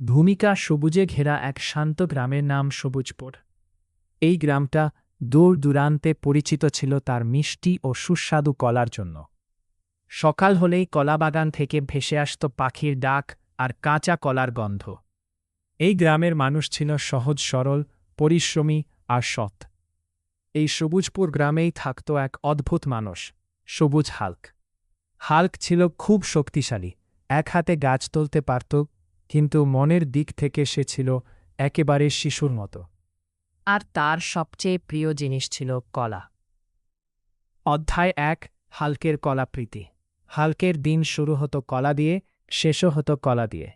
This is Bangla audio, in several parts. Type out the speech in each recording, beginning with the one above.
ভূমিকা সবুজে ঘেরা এক শান্ত গ্রামের নাম সবুজপুর। এই গ্রামটা দূর দূরান্তে পরিচিত ছিল তার মিষ্টি ও সুস্বাদু কলার জন্য। সকাল হলেই কলাবাগান থেকে ভেসে আসত পাখির ডাক আর কাঁচা কলার গন্ধ। এই গ্রামের মানুষ ছিল সহজ সরল, পরিশ্রমী আর সৎ। এই সবুজপুর গ্রামেই থাকত এক অদ্ভুত মানুষ, সবুজ হাল্ক। হাল্ক ছিল খুব শক্তিশালী, এক হাতে গাছ তুলতে পারত, কিন্তু মনের দিক থেকে সে ছিল একেবারে শিশুর মতো। আর তার সবচেয়ে প্রিয় জিনিস ছিল কলা। অধ্যায় ১, হাল্কের কলাপ্রীতি। হাল্কের দিন শুরু হতো কলা দিয়ে, শেষও হতো কলা দিয়ে।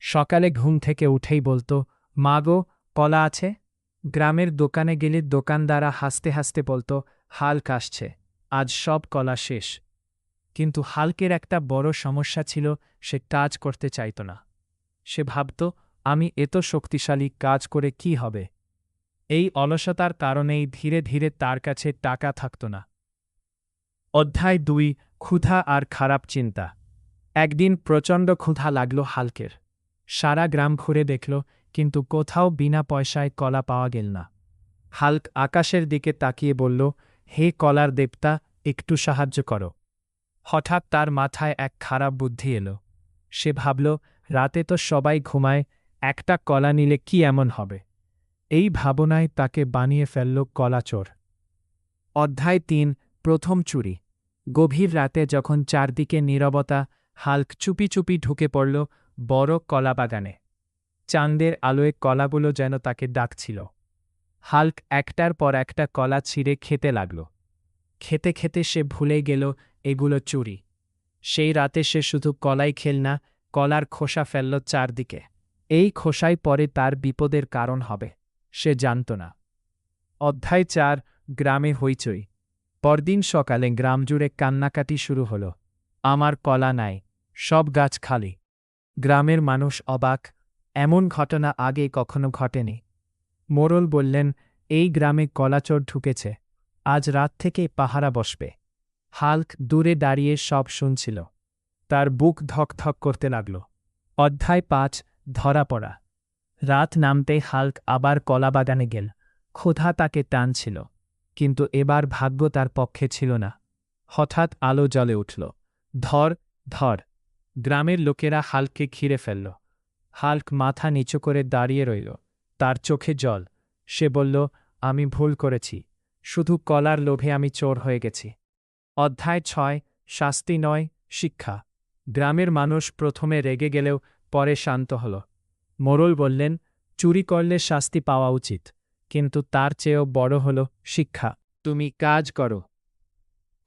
সকালে ঘুম থেকে উঠেই বলতো, মা গো, কলা আছে? গ্রামের দোকানে গেলে দোকানদাররা হাসতে হাসতে বলতো, হাল্ক আসছে, আজ সব কলা শেষ। কিন্তু হাল্কের একটা বড় সমস্যা ছিল, সে কাজ করতে চাইত না। সে ভাবত, আমি এত শক্তিশালী, কাজ করে কি হবে? এই অলসতার কারণেই ধীরে ধীরে তার কাছে টাকা থাকত না। অধ্যায় ২, ক্ষুধা আর খারাপ চিন্তা। একদিন প্রচণ্ড ক্ষুধা লাগল হাল্কের। সারা গ্রাম ঘুরে দেখল, কিন্তু কোথাও বিনা পয়সায় কলা পাওয়া গেল না। হাল্ক আকাশের দিকে তাকিয়ে বলল, হে কলার দেবতা, একটু সাহায্য করো। হঠাৎ তার মাথায় এক খারাপ বুদ্ধি এলো। সে ভাবল, রাতে তো সবাই ঘুমায়, একটা কলা নিলে কি এমন হবে? এই ভাবনায় তাকে বানিয়ে ফেলল কলাচোর। অধ্যায় ৩, প্রথম চুরি। গভীর রাতে যখন চারদিকে নীরবতা, হাল্ক চুপি চুপি ঢুকে পড়ল বড় কলাবাগানে। চাঁদের আলোয় কলাগুলো যেন তাকে ডাকছিল। হাল্ক একটার পর একটা কলা ছিঁড়ে খেতে লাগল। খেতে খেতে সে ভুলে গেল এগুলো চুরি। সেই রাতে সে শুধু কলাই খেল না, কলার খোসা ফেলল চারদিকে। এই খোসাই পরে তার বিপদের কারণ হবে, সে জানত না। অধ্যায় ৪, গ্রামে হইচই। পরদিন সকালে গ্রাম জুড়ে কান্নাকাটি শুরু হল। আমার কলা নাই, সব গাছ খালি। গ্রামের মানুষ অবাক, এমন ঘটনা আগে কখনো ঘটেনি। মোড়ল বললেন, এই গ্রামে কলাচোর ঢুকেছে, আজ রাত থেকে পাহারা বসবে। হাল্ক দূরে দাঁড়িয়ে সব শুনছিল। তার বুক ধকধক করতে লাগল। অধ্যায় ৫, ধরা পড়া। রাত নামতেই হাল্ক আবার কলাবাগানে গেল। ক্ষুধা তাকে টানছিল, কিন্তু এবার ভাগ্য তার পক্ষে ছিল না। হঠাৎ আলো জ্বলে উঠল। ধর, ধর! গ্রামের লোকেরা হাল্ককে ঘিরে ফেলল। হাল্ক মাথা নিচু করে দাঁড়িয়ে রইল, তার চোখে জল। সে বলল, আমি ভুল করেছি, শুধু কলার লোভে আমি চোর হয়ে গেছি। অধ্যায় ৬, শাস্তি নয়, শিক্ষা। গ্রামের মানুষ প্রথমে রেগে গেলেও পরে শান্ত হল। মোড়ল বললেন, চুরি করলে শাস্তি পাওয়া উচিত, কিন্তু তার চেয়েও বড় হল শিক্ষা। তুমি কাজ করো,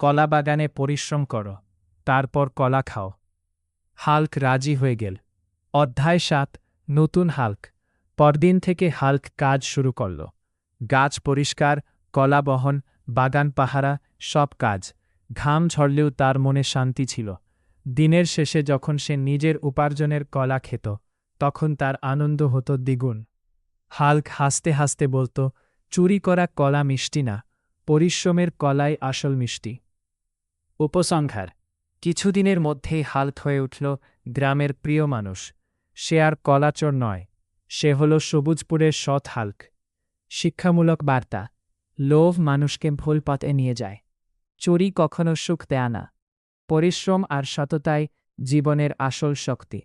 কলাবাগানে পরিশ্রম করো, তারপর কলা খাও। হাল্ক রাজি হয়ে গেল। অধ্যায় ৭, নতুন হাল্ক। পরদিন থেকে হাল্ক কাজ শুরু করল। গাছ পরিষ্কার, কলা বহন, বাগান পাহারা, সব কাজ। ঘাম ঝরলেও তার মনে শান্তি ছিল। দিনের শেষে যখন সে নিজের উপার্জনের কলা খেত, তখন তার আনন্দ হতো দ্বিগুণ। হাল্ক হাসতে হাসতে বলত, চুরি করা কলা মিষ্টি না, পরিশ্রমের কলাই আসল মিষ্টি। উপসংহার: কিছুদিনের মধ্যেই হাল্ক হয়ে উঠল গ্রামের প্রিয় মানুষ। সে আর কলাচোর নয়, সে হল সবুজপুরের সৎ হাল্ক। শিক্ষামূলক বার্তা: লোভ মানুষকে ভুল পথে নিয়ে যায়। চুরি কখনো সুখ দেয় না। পরিশ্রম আর সততাই জীবনের আসল শক্তি।